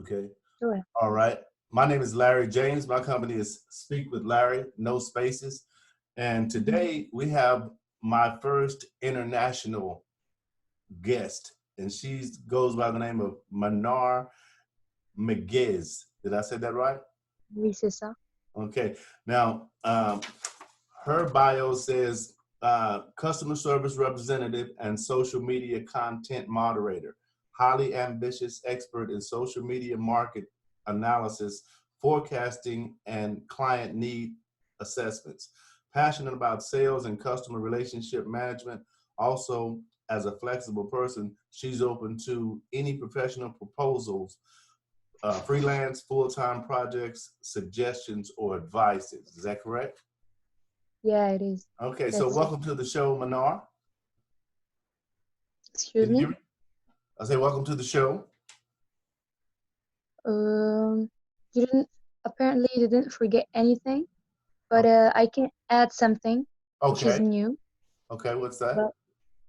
Okay. Sure. All right. My name is Larry James. My company is Speak with Larry, no spaces. And Mhm. today we have my first international guest, and she goes by the name of Manar Megaiz. Did I say that right? Oui, c'est ça. Okay. Now, her bio says customer service representative and social media content moderator, highly ambitious expert in social media market analysis, forecasting, and client need assessments. Passionate about sales and customer relationship management. Also, as a flexible person, she's open to any professional proposals, freelance, full-time projects, suggestions, or advices. Is that correct? Yeah, it is. Okay, so That's it. welcome to the show, Manar. Excuse Can you hear me. me? I say welcome to the show. Um, you didn't apparently you didn't forget anything, but Oh, I can add something which is okay, new. okay, what's that? But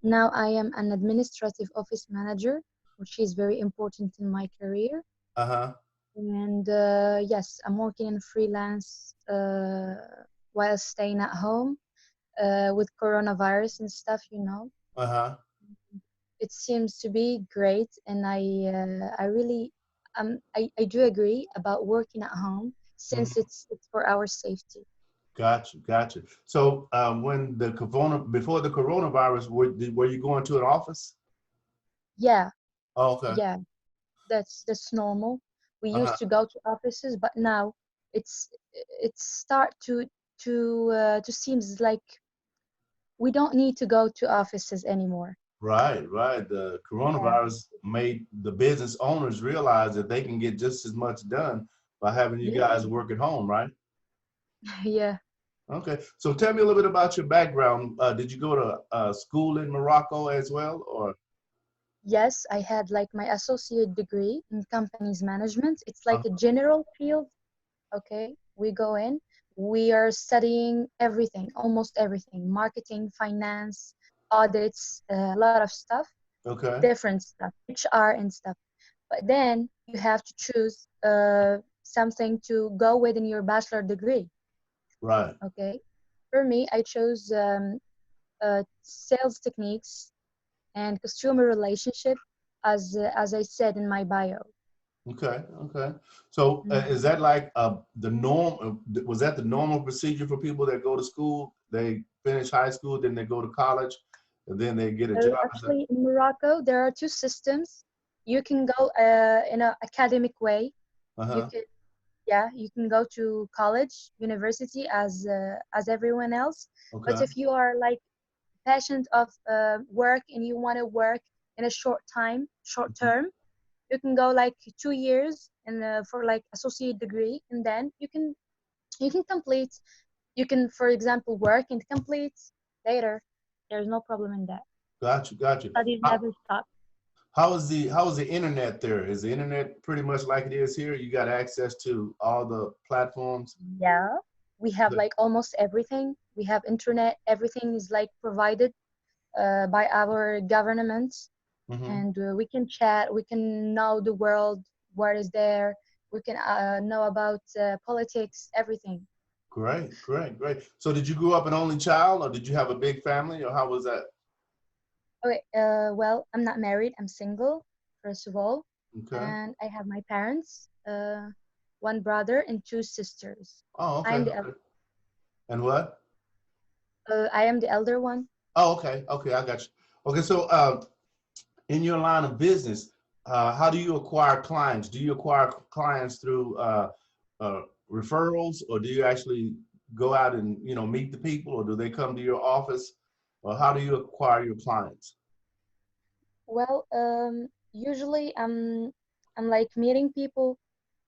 now I am an administrative office manager, which is very important in my career. Uh-huh, And yes, I'm working in freelance while staying at home with coronavirus and stuff. uh-huh. It seems to be great, and I really I do agree about working at home since Hmm. it's for our safety. Gotcha, gotcha. So when the before the coronavirus, were you going to an office? Yeah, Oh, okay. yeah, that's normal. We Uh-huh. used to go to offices, but now it's it's start to seems like we don't need to go to offices anymore. Right, right. The Yeah, coronavirus made the business owners realize that they can get just as much done by having you yeah, guys work at home, right? yeah. Okay, so tell me a little bit about your background. Did you go to school in Morocco as well, or? Yes, I had like my associate degree in companies management. It's like Uh, a general field. Okay, we go in, we are studying everything, almost everything: marketing, finance, audits, a lot of stuff, okay, different stuff, HR and stuff. But then you have to choose something to go with in your bachelor degree. right. Okay, for me I chose sales techniques and customer relationship, as I said in my bio. Okay, okay. So is Mhm. that like the norm? Was that the normal procedure for people that go to school? They finish high school, then they go to college, and then they get a job. Is that? Actually, in Morocco, there are two systems. You can go in an academic way. You Uh-huh. can, yeah, you can go to college, university as everyone else. But Okay. if you are like passionate of work and you want to work in a short time, short Mhm. term, you can go like 2 years and for like associate degree, and then you can complete. You can, for example, work and complete later. There's no problem in that. Got you, got you. Studies How, never stop. how is the internet there? Is the internet pretty much like it is here? You got access to all the platforms? Yeah, we have like almost everything. We have internet. Everything is like provided by our government, Mm-hmm. and we can chat. We can know the world, what is there. We can know about politics, everything. Great, great, great. So did you grow up an only child, or did you have a big family, or how was that? Okay, well, I'm not married. I'm single, first of all, Okay. and I have my parents, one brother and two sisters. Oh, I okay, am the okay. And what? I am the elder one. Oh, okay, okay, I got you. Okay, so in your line of business, how do you acquire clients? Do you acquire clients through uh, referrals, or do you actually go out and meet the people, or do they come to your office, or how do you acquire your clients? Well, usually I'm like meeting people.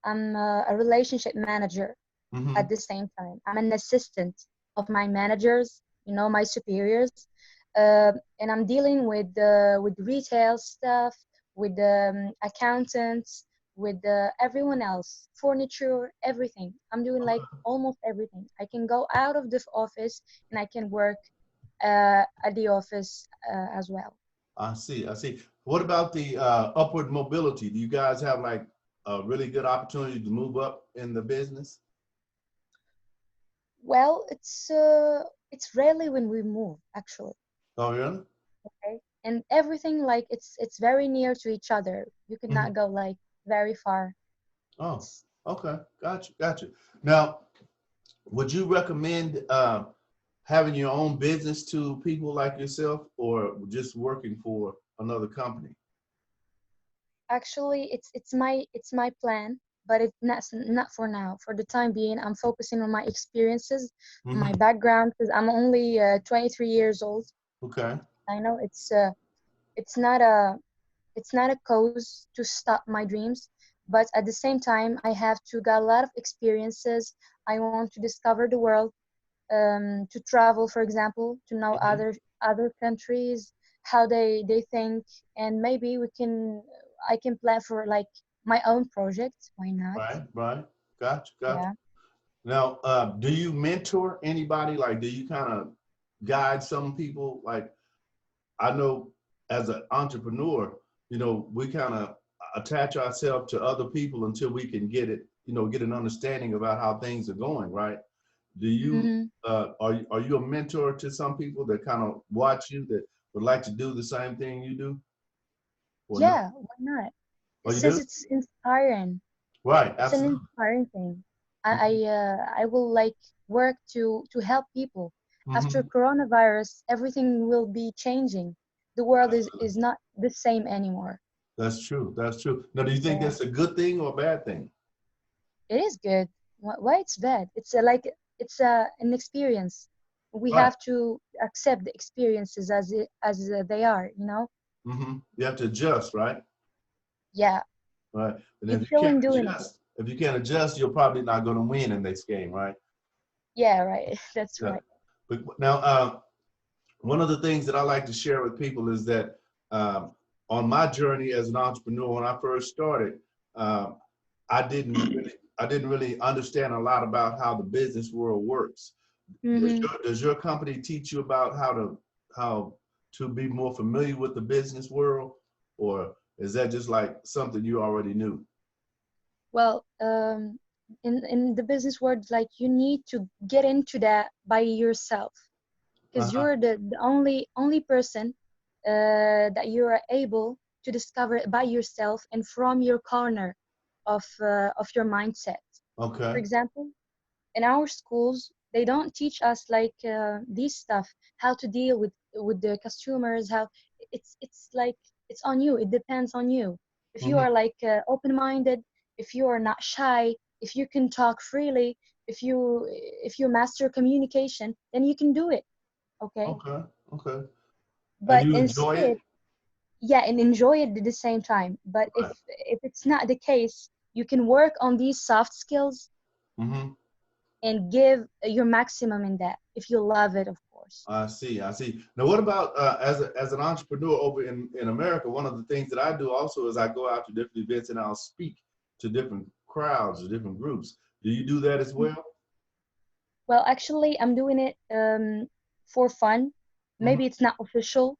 I'm a relationship manager Mm-hmm. at the same time. I'm an assistant of my managers, my superiors, and I'm dealing with retail stuff, with accountants, with everyone else, furniture, everything. I'm doing like almost everything. I can go out of the office and I can work at the office as well. I see. I see. What about the upward mobility? Do you guys have like a really good opportunity to move up in the business? Well, it's rarely when we move actually. Oh, really? Okay, and everything like it's very near to each other. You could Hmm. not go like very far. Oh, It's okay. Gotcha. Gotcha. Now, would you recommend having your own business to people like yourself, or just working for another company? actually it's my plan, but it's not for now. For the time being, I'm focusing on my experiences, my Hmm. background, because I'm only 23 years old. Okay. I know it's not a it's not a cause to stop my dreams, but at the same time, I have to got a lot of experiences. I want to discover the world, to travel, for example, to know Hmm. other countries, how they think, and maybe I can plan for like my own project. Why not? Right. Right. Gotcha. Gotcha. Yeah. Now, do you mentor anybody? Like, do you kind of guide some people? Like, I know as an entrepreneur, we kind of attach ourselves to other people until we can get it, get an understanding about how things are going, right? Do you, Hmm. are you a mentor to some people that kind of watch you that would like to do the same thing you do, or no? Yeah, why not? Oh, you Since do? it's inspiring, Right, it's an absolutely. inspiring thing. Hmm. I will like work to help people. After Hmm. coronavirus, everything will be changing. The world is not the same anymore. That's true. That's true. Now, do you think Yeah, that's a good thing or a bad thing? it is good. Why it's bad? It's like it's an experience. We Right. have to accept the experiences as they are. You have to adjust, right? Yeah, Right. And keep feeling doing it. if you can't adjust, you're probably not going to win in this game, right? Yeah, right. That's Yeah. right. But now, one of the things that I like to share with people is that um, on my journey as an entrepreneur, when I first started, um, I didn't really understand a lot about how the business world works. Mm-hmm. Does your company teach you about how to be more familiar with the business world, or is that just like something you already knew? Well, in the business world, like you need to get into that by yourself, because Uh-huh. you're the only person that you are able to discover it by yourself and from your corner of your mindset. For Okay. example, in our schools, they don't teach us like these stuff, how to deal with the customers, how it's like it's on you. It depends on you. If you Hmm. are like open-minded, if you are not shy, if you can talk freely, if you master communication, then you can do it. Okay. Okay. Okay. And But you enjoy instead, it? yeah, and enjoy it at the same time. But if Right. if it's not the case, you can work on these soft skills Hmm. and give your maximum in that if you love it, of course. I see. I see. Now, what about as an entrepreneur over in America? One of the things that I do also is I go out to different events and I'll speak to different crowds or different groups. Do you do that as well? Well, actually, I'm doing it for fun. Hmm. Maybe it's not official.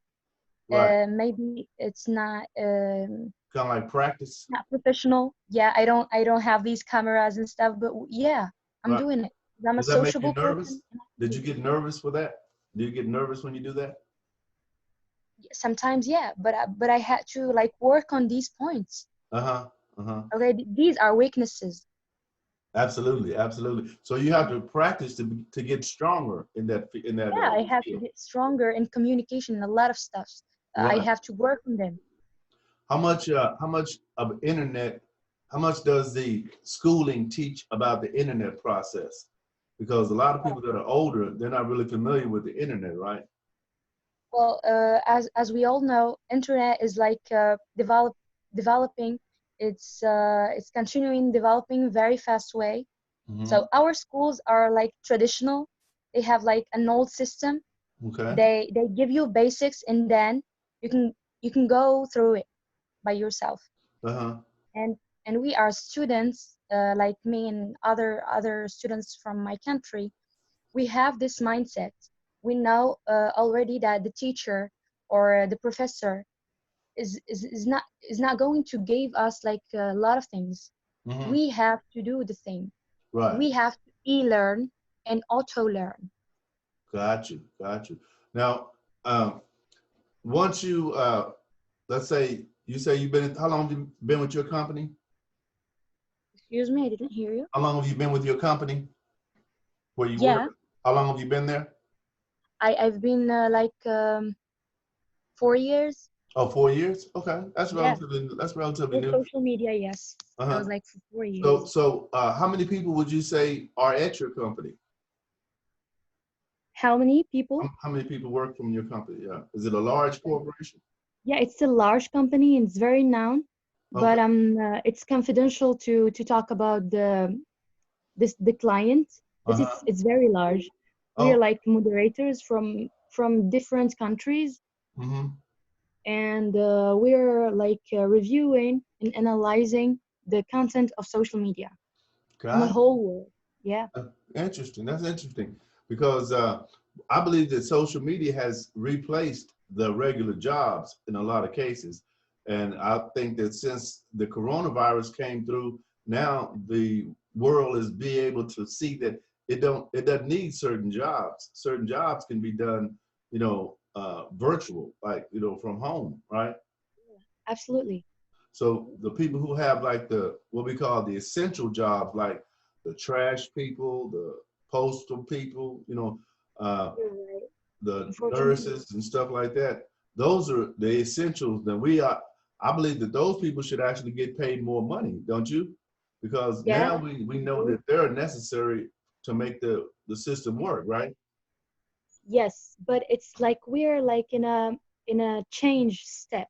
Right. Maybe it's Kind of like practice. not professional. Yeah, I don't have these cameras and stuff, but yeah, I'm Right. doing it. I'm a Does that make you sociable person. nervous? Did you get nervous for that? Do you get nervous when you do that? Sometimes, yeah, but I had to like work on these points. Uh huh. Uh huh. Okay, these are weaknesses. Absolutely. Absolutely. So you have to practice to get stronger in that Yeah, I have to field. get stronger in communication and a lot of stuff. I Right. have to work on them. How much of internet, how much does the schooling teach about the internet process? Because a lot of people that are older, they're not really familiar with the internet, right? Well, as we all know, internet is like developing. It's continuing developing very fast way. Hmm. So our schools are like traditional. They have like an old system. Okay. They give you basics, and then you can you can go through it by yourself. Uh-huh. And we are students, like me and other students from my country. We have this mindset. We know already that the teacher or the professor is not going to give us like a lot of things. Hmm. We have to do the thing. Right. We have to e-learn and auto-learn. Got you. Got you. Now, um, once you, let's say, you say you've been, how long have you been with your company? Excuse me, I didn't hear you. How long have you been with your company where you work? Yeah, How long have you been there? I've been like 4 years. Oh, 4 years. Okay, Yeah, that's relatively with new. social media, yes. I Uh-huh. was like for four So, years. so how many people would you say are at your company? How many people? How many people work from your company? Yeah. Is it a large corporation? Yeah, it's a large company and it's very known, Okay. but it's confidential to talk about the client, but Uh-huh. it's very large. We are Oh. like moderators from different countries, Mm-hmm. and we're like reviewing and analyzing the content of social media on the Got it. whole world. Yeah, Interesting. That's interesting because I believe that social media has replaced the regular jobs in a lot of cases. And I think that since the coronavirus came through, now the world is be able to see that it doesn't need certain jobs. Certain jobs can be done, virtual, like from home, right? absolutely. So the people who have like the what we call the essential jobs, like the trash people, the postal people, uh, You're right. the Unfortunately, nurses and stuff like that. Those are the essentials. That we are. I believe that those people should actually get paid more money, don't you? Because yeah, now we I know do. that they're necessary to make the system work, right? Yes, but it's like we're like in a change step.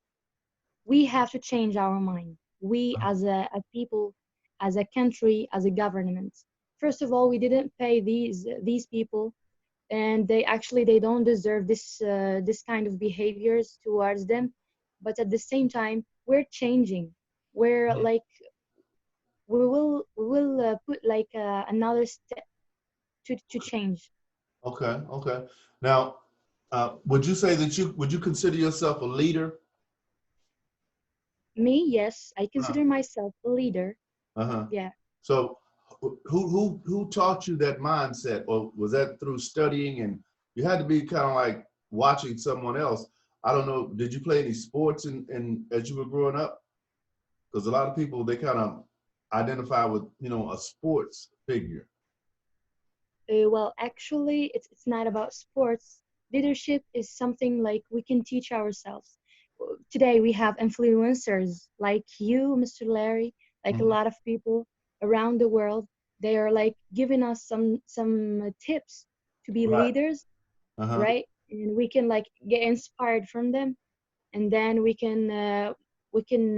We have to change our mind. We as a people, as a country, as a government. First of all, we didn't pay these people, and they don't deserve this kind of behaviors towards them. But at the same time, we're changing. We're like we will put like another step to change. Okay, okay. Now, would you say that would you consider yourself a leader? Me, yes, I Uh, consider myself a leader. uh-huh. Yeah. So who taught you that mindset, or was that through studying? And you had to be kind of like watching someone else. I don't know. Did you play any sports in as you were growing up? Because a lot of people they kind of identify with a sports figure. Well, actually, it's not about sports. Leadership is something like we can teach ourselves. Today, we have influencers like you, Mr. Larry, like a Hmm. lot of people around the world. They are like giving us some tips to be Right. leaders, Uh-huh. right? And we can like get inspired from them, and then we can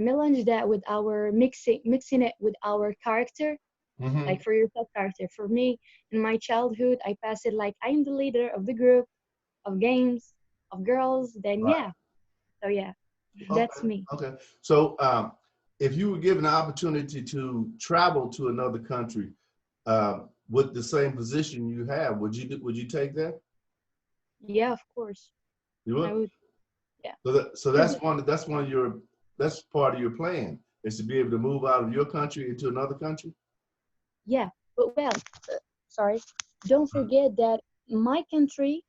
melange that with our mixing it with our character, Hmm. like for yourself character. For me, in my childhood, I passed it like I'm the leader of the group of games of girls. Then Right. yeah, so yeah, that's Okay. me. Okay. So if you were given the opportunity to travel to another country with the same position you have, would you take that? Yeah, of course You I would. would. Yeah, So because that's one of your that's part of your plan is to be able to move out of your country into another country. yeah, but well, sorry, don't forget that my country,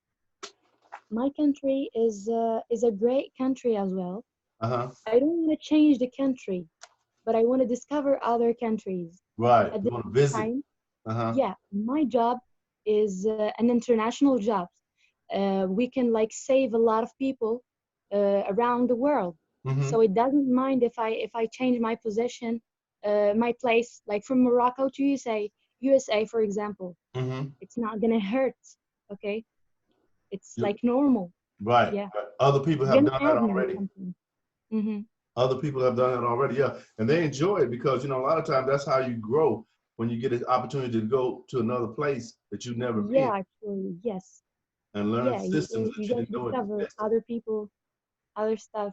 my country is a great country as well. Uh huh. I don't want to change the country, but I want to discover other countries. Right. At You the want to same visit. time, Uh huh. yeah, my job is an international job. We can like save a lot of people around the world. Mm-hmm. So it doesn't mind if I change my position, my place, like from Morocco to USA, for example. Mm-hmm. It's not gonna hurt. Okay, it's like normal. Right. Yeah, Right. Other people it's have gonna done that add me already. something. Hmm. Other people have done it already. Yeah, and they enjoy it because a lot of times that's how you grow when you get an opportunity to go to another place that you've never been Yeah, actually, yes. and learn Yeah, you systems you that you get didn't to know discover existed. other people, other stuff.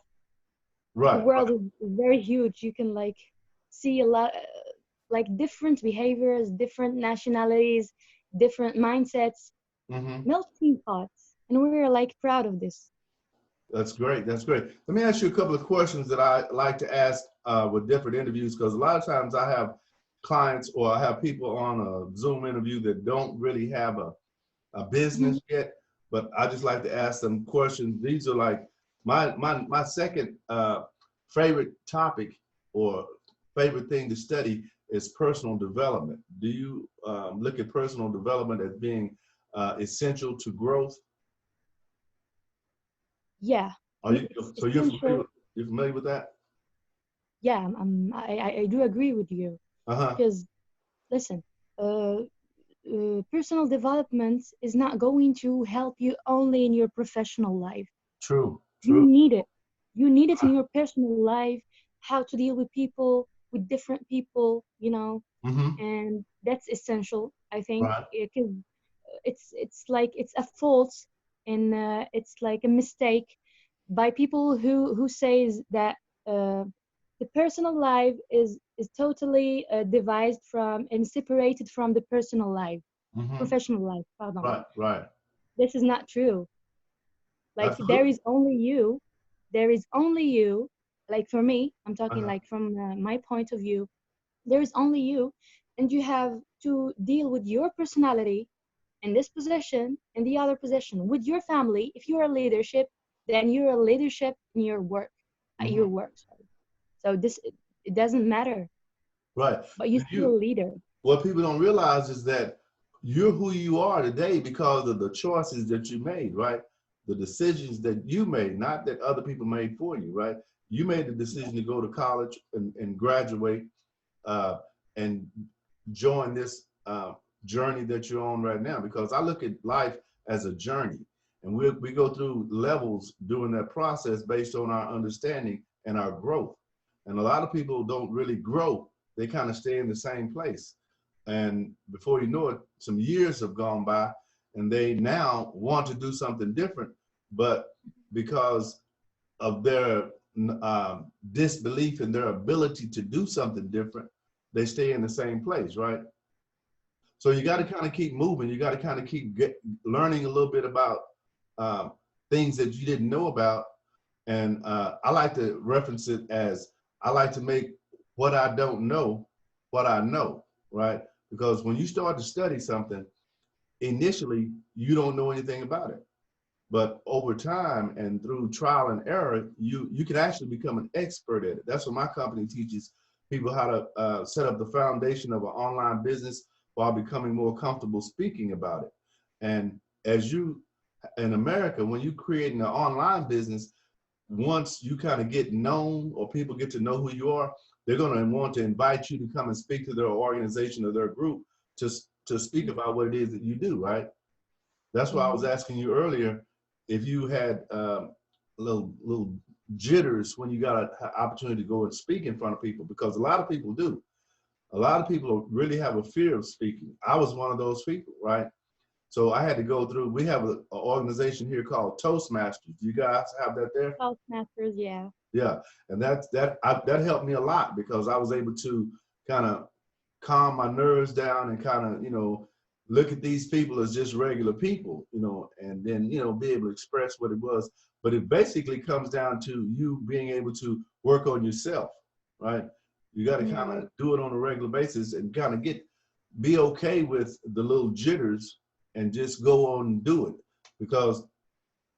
The Right. world is very huge. You can like see a lot, like different behaviors, different nationalities, different mindsets, Mm-hmm. melting pots, and we're like proud of this. That's great. That's great. Let me ask you a couple of questions that I like to ask with different interviews, because a lot of times I have clients or I have people on a Zoom interview that don't really have a Mhm. business yet, but I just like to ask them questions. These are like my second favorite topic or favorite thing to study is personal development. Do you look at personal development as being essential to growth? Yeah, Are you it's so you're familiar essential. with that? Yeah, I do agree with you Uh-huh. because listen, uh, personal development is not going to help you only in your professional life. True, You true. need it. You need it in your personal life, how to deal with people, with different people, Mm-hmm. and that's essential, I think, Right. because it's like it's a fault and it's like a mistake by people who says that uh, the personal life is totally devised from and separated from the personal life, Mm-hmm. professional life, pardon. Right, right. This is not true. Like there Absolutely. is only you, there is only you. Like for me, I'm talking Uh-huh. like from my point of view, there is only you, and you have to deal with your personality in this position, in the other position, with your family. If you're a leadership, then you're a leadership in your work, at Mm-hmm. your work. Sorry. So it doesn't matter, Right. but you're And still a leader. what people don't realize is that you're who you are today because of the choices that you made, right? The decisions that you made, not that other people made for you, right? You made the Yeah. decision to go to college and graduate uh, and join this journey that you're on right now, because I look at life as a journey, and we go through levels during that process based on our understanding and our growth. And a lot of people don't really grow, they kind of stay in the same place. And before you know it, some years have gone by and they now want to do something different, but because of their disbelief in their ability to do something different, they stay in the same place, right? So you got to kind of keep moving. You got to kind of keep learning a little bit about um, things that you didn't know about. And I like to reference it as I like to make what I don't know what I know, right? Because when you start to study something, initially you don't know anything about it. But over time and through trial and error, you can actually become an expert at it. That's what my company teaches people, how to set up the foundation of an online business while becoming more comfortable speaking about it. And as you in America, when you're creating an online business, once you kind of get known or people get to know who you are, they're going to want to invite you to come and speak to their organization or their group to speak about what it is that you do, right? That's why I was Mhm. asking you earlier if you had little jitters when you got an opportunity to go and speak in front of people, because a lot of people do. A lot of people really have a fear of speaking. I was one of those people, right? So I had to go through. We have an organization here called Toastmasters. Do you guys have that there? Toastmasters, yeah. Yeah, and that helped me a lot because I was able to kind of calm my nerves down and kind of look at these people as just regular people, and then be able to express what it was. But it basically comes down to you being able to work on yourself, right? You got to kind Yeah. of do it on a regular basis and kind of be okay with the little jitters and just go on and do it, because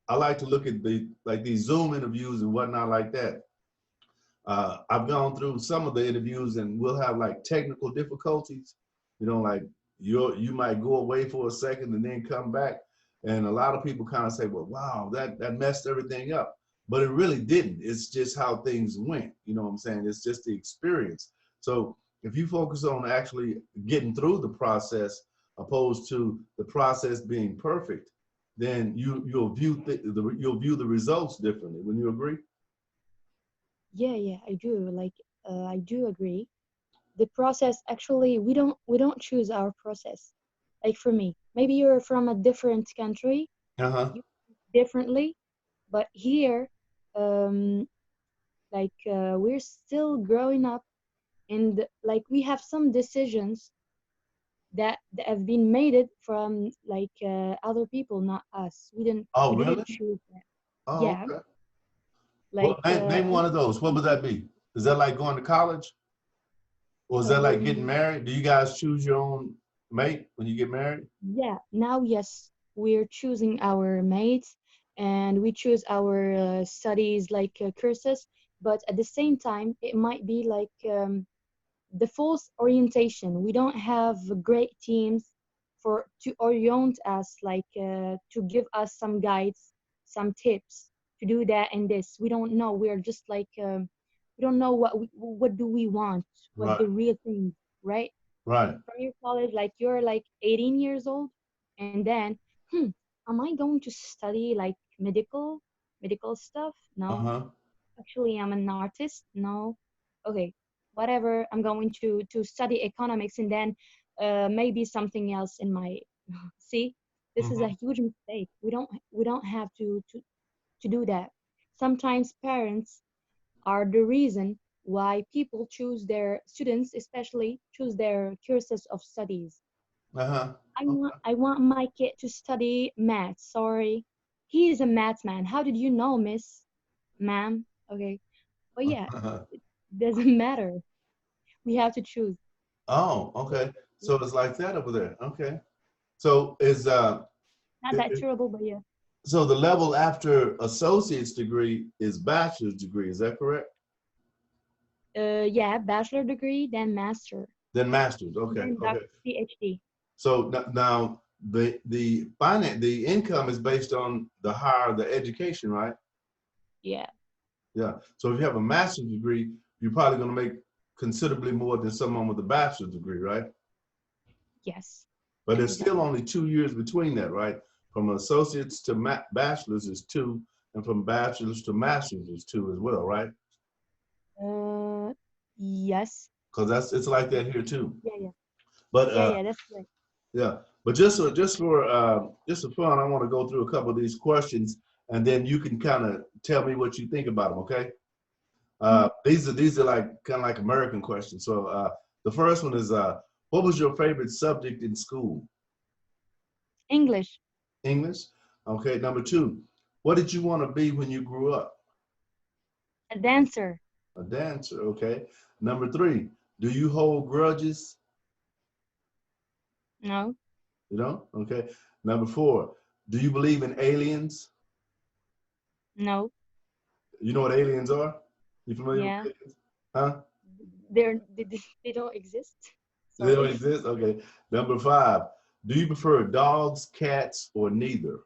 I like to look at these Zoom interviews and whatnot like that. I've gone through some of the interviews and we'll have like technical difficulties, like you might go away for a second and then come back. And a lot of people kind of say, well, wow, that messed everything up. But it really didn't. It's just how things went. You know what I'm saying? It's just the experience. So if you focus on actually getting through the process opposed to the process being perfect, then you'll view the results differently. Wouldn't you agree? Yeah, I do. Like, I do agree. The process, actually, we don't choose our process. Like for me, maybe you're from a different country, Uh-huh. you differently, but here, um, like we're still growing up, and like we have some decisions that have been made it from like other people, not us. We Oh, didn't really? choose that. Oh, Yeah, okay. Well, Like name one of those. What would that be? Is that like going to college? Or is that like getting um, married? Do you guys choose your own mate when you get married? yeah, now yes, we're choosing our mates and we choose our studies like courses, but at the same time, it might be like the false orientation. We don't have great teams for to orient us, like to give us some guides, some tips to do that and this. We don't know. We're just like we don't know what do we want, what Right, the real thing, right? right. From your college, like you're like 18 years old, and then, am I going to study like medical stuff? No. Uh-huh. Actually, I'm an artist. No. Okay. Whatever. I'm going to study economics and then maybe something else in my see. This is a Hmm. huge mistake. We don't have to do that. Sometimes parents are the reason why people choose their students, especially choose their courses of studies. Uh-huh. I want my kid to study math. Sorry, he is a math man. How did you know, Miss, ma'am? Okay, but yeah, Uh-huh. doesn't matter. We have to choose. Oh, okay. So it's like that over there. Okay. So is Not i- that i- terrible, but yeah. so the level after associate's degree is bachelor's degree, is that correct? Yeah, bachelor degree, then master, Then master's. Okay. then Okay. PhD. So now the finance, the income is based on the higher the education, right? Yeah. Yeah. So if you have a master's degree, you're probably going to make considerably more than someone with a bachelor's degree, right? Yes. But there's still Exactly. only 2 years between that, right? From associates to bachelor's is two, and from bachelor's to master's is two as well, right? Uh, yes. Because it's like that here too. Yeah, yeah, But yeah, yeah. That's right. yeah, but just for fun, I want to go through a couple of these questions, and then you can kind of tell me what you think about them. Okay? Mhm. These are like kind of like American questions. So the first one is, what was your favorite subject in school? English, English. Okay. Number two, what did you want to be when you grew up? a dancer. A dancer. Okay. Number three, do you hold grudges? No, You know. Okay. Number four, do you believe in aliens? no. You know what aliens are? You familiar with Yeah, aliens? Huh? they don't exist. They don't Sorry. exist? Okay. Number five, do you prefer dogs, cats, or neither?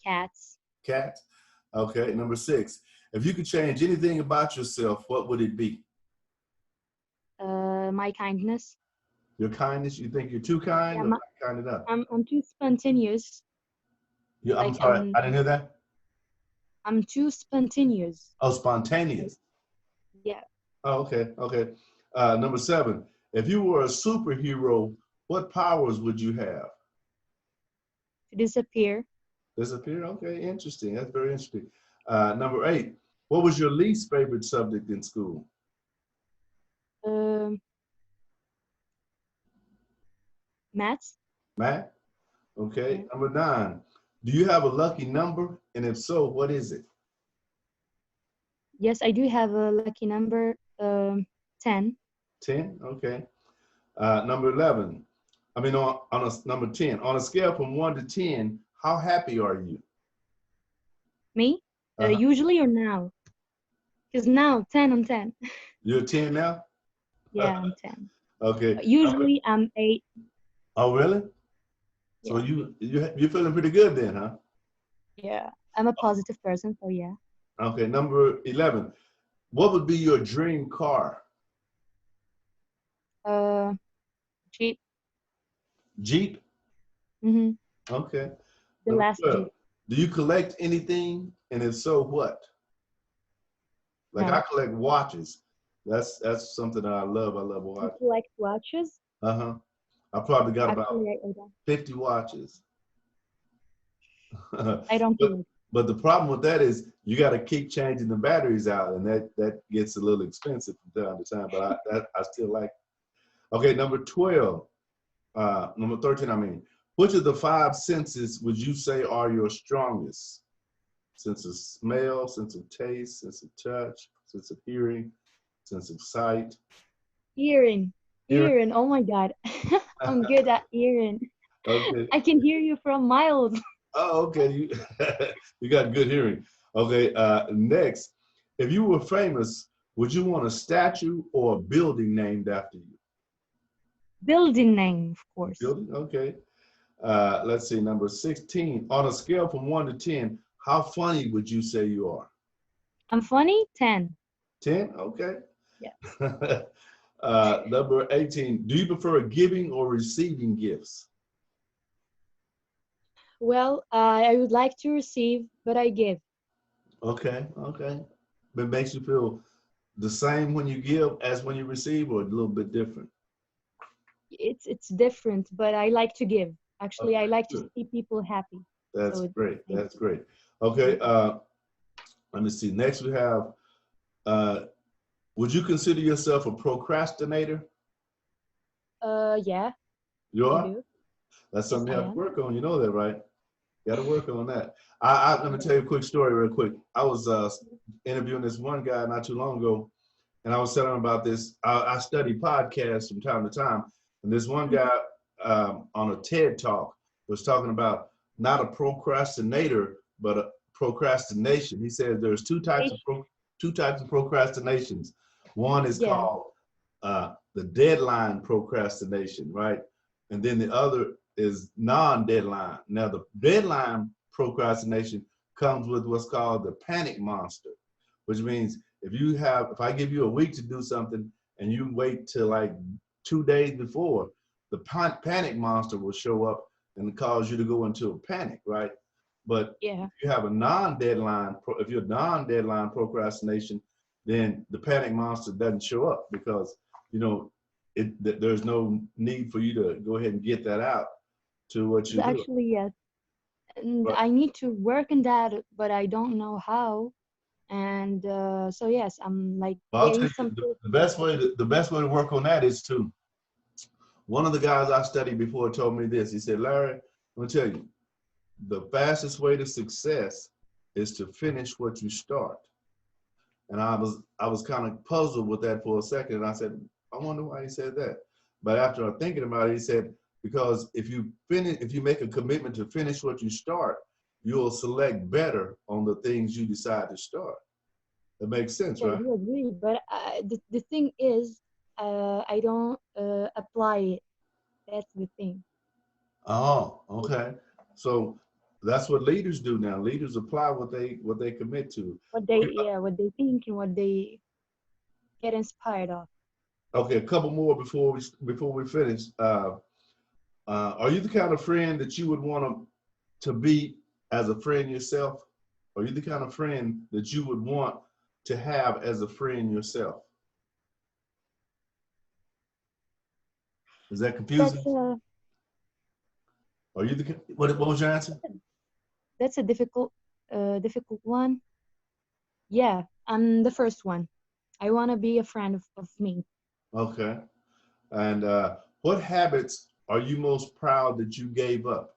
Cats. Cats? Okay. Number six, if you could change anything about yourself, what would it be? My kindness. Your kindness? You think you're too kind Yeah, or not kind enough? I'm too spontaneous. I'm Like sorry, I didn't hear that. I'm too spontaneous. Oh, Like, spontaneous. yeah, Oh, okay. Okay. Number seven, if you were a superhero, what powers would you have? to disappear. Disappear? Okay, interesting. That's very interesting. Number eight, what was your least favorite subject in school? Um, Maths. Math? Okay. Yeah. Number nine, do you have a lucky number? And if so, what is it? Yes, I do have a lucky number. 10. 10? Okay. Number 11, I mean, on a number 10, on a scale from 1 to 10, how happy are you? Me? Uh-huh. Usually or now? Because now 10 on 10. You're a 10 now? Yeah, I'm 10. Okay. But usually I'm 8. Oh, really? So Yeah, you're feeling pretty good then, huh? yeah. I'm a positive person, so yeah. Okay. Number 11, what would be your dream car? Uh, Jeep. Jeep? Mm-hmm. Okay. The Number last 12, Jeep. do you collect anything? And if so, what? Like I No. collect watches. That's something that I love. I love You watches. collect watches? Uh-huh. I probably got about Actually, I don't. 50 watches. I don't but collect. but the problem with that is you got to keep changing the batteries out, and that gets a little expensive from time to time. But I still like it. Okay, number 12, number 13. I mean, which of the five senses would you say are your strongest? sense of smell, sense of taste, sense of touch, sense of hearing, sense of sight. Hearing. Hearing. Hearing. Oh my God. I'm good at hearing. Okay. I can hear you from miles. Oh, okay. You, you got good hearing. Okay. Next, if you were famous, would you want a statue or a building named after you? Building name, of course. Building. Okay. Let's see. Number 16. On a scale from 1 to 10, how funny would you say you are? I'm funny? 10. 10. Okay. Yeah. Number 18. Do you prefer giving or receiving gifts? Well, I would like to receive, but I give. Okay. Okay. It makes you feel the same when you give as when you receive, or a little bit different? It's different, but I like to give. Actually, I Okay, like to good. see people happy. That's So great. I That's great. Okay, let me see. Next we have, uh, would you consider yourself a procrastinator? yeah, You I are? do. That's Yes, something I you have to am. work on. You know that, right? You got to work on that. Let me tell you a quick story real quick. I was interviewing this one guy not too long ago, and I was telling him about this. I study podcasts from time to time, and this one guy on a TED talk was talking about not a procrastinator, but a procrastination. He said there's two types of procrastinations. One is Yeah, called the deadline procrastination, right? And then the other is non-deadline. Now the deadline procrastination comes with what's called the panic monster, which means if I give you a week to do something and you wait till like 2 days before, the panic monster will show up and cause you to go into a panic, right? But yeah. if you have a non-deadline, if you're non-deadline procrastination, then the panic monster doesn't show up because you know there's no need for you to go ahead and get that out to what you do. Actually, yes. And But I need to work on that, but I don't know how. And so yes, I'm like Well, I'll getting tell you some tips. the best way to work on that is to one of the guys I studied before told me this. He said, Larry, I'm gonna tell you, the fastest way to success is to finish what you start. And I was kind of puzzled with that for a second. And I said, I wonder why he said that. But after thinking about it, he said, because if you make a commitment to finish what you start, you'll select better on the things you decide to start. That makes sense, I right? do agree, but the thing is, I don't apply it. That's the thing. Oh, okay. So that's what leaders do now. Leaders apply what they commit to. What they think and what they get inspired of. Okay, a couple more before we finish. Are you the kind of friend that you would want to be as a friend yourself? Are you the kind of friend that you would want to have as a friend yourself? Is that confusing? That's a Are you what was your answer? that's a difficult one. Yeah, I'm the first one. I want to be a friend of me. Okay. And what habits are you most proud that you gave up?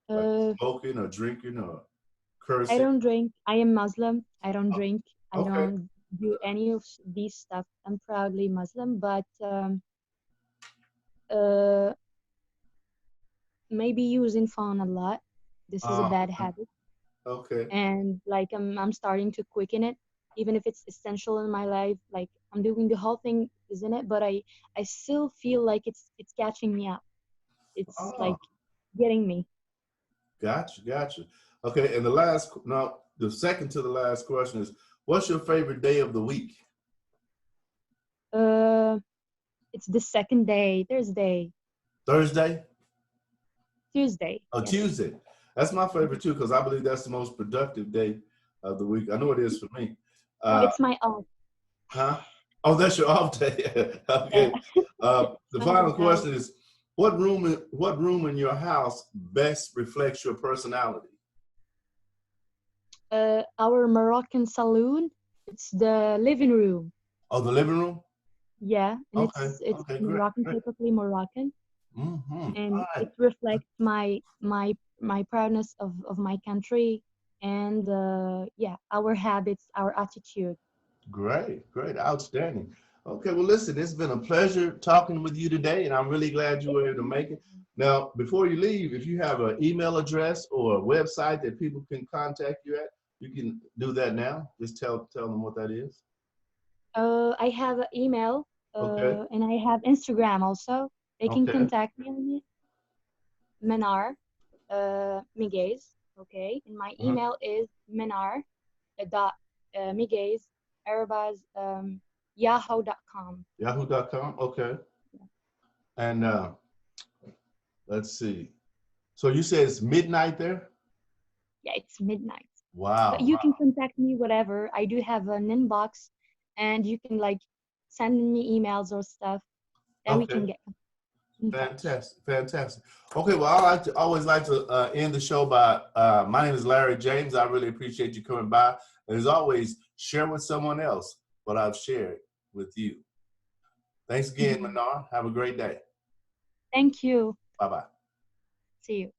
Like Uh, smoking or drinking or I cursing? don't drink. I am Muslim. I don't Oh, drink. I okay. don't do any of these stuff. I'm proudly Muslim, but uh, maybe using phone a lot. This is a bad Okay. habit, Okay. and like I'm starting to quicken it, even if it's essential in my life. Like I'm doing the whole thing, isn't it? But I still feel like it's catching me up. It's Oh, like getting me. gotcha. Okay, and the second to the last question is, what's your favorite day of the week? Uh, it's the second day, Thursday, Thursday Tuesday. or Yes. Tuesday? That's my favorite too, because I believe that's the most productive day of the week. I know it is for me. No, Uh, it's my off. huh? Oh, that's your off day. Yeah, Okay. it's The my final day off. question is, what room in your house best reflects your personality? Our Moroccan saloon. It's the living room. Oh, the living room? Yeah, and Okay. it's Okay, great, Moroccan, great. typically Moroccan, Mm-hmm. All and it right. reflects my proudness of my country. and yeah, our habits, our attitude. Great, great, outstanding. Okay, well, listen, it's been a pleasure talking with you today, and I'm really glad you were able to make it. Now, before you leave, if you have an email address or a website that people can contact you at, you can do that now. Just tell them what that is. I have an email, Okay, and I have Instagram also. They can okay, contact me on it. Manar Megaiz. Okay, and my uh-huh. email is manar dot Megaiz arabas yahoo.com. Yahoo.com. Okay, and let's see. So you said it's midnight there? Yeah, it's midnight. But Wow. you can contact me whatever. I do have an inbox, and you can like send me emails or stuff. Then we can Okay. get in touch. Fantastic, fantastic. Okay, well, always like to end the show by my name is Larry James. I really appreciate you coming by. And as always, share with someone else what I've shared with you. Thanks again, Manar. Have a great day. Thank you. Bye bye. See you.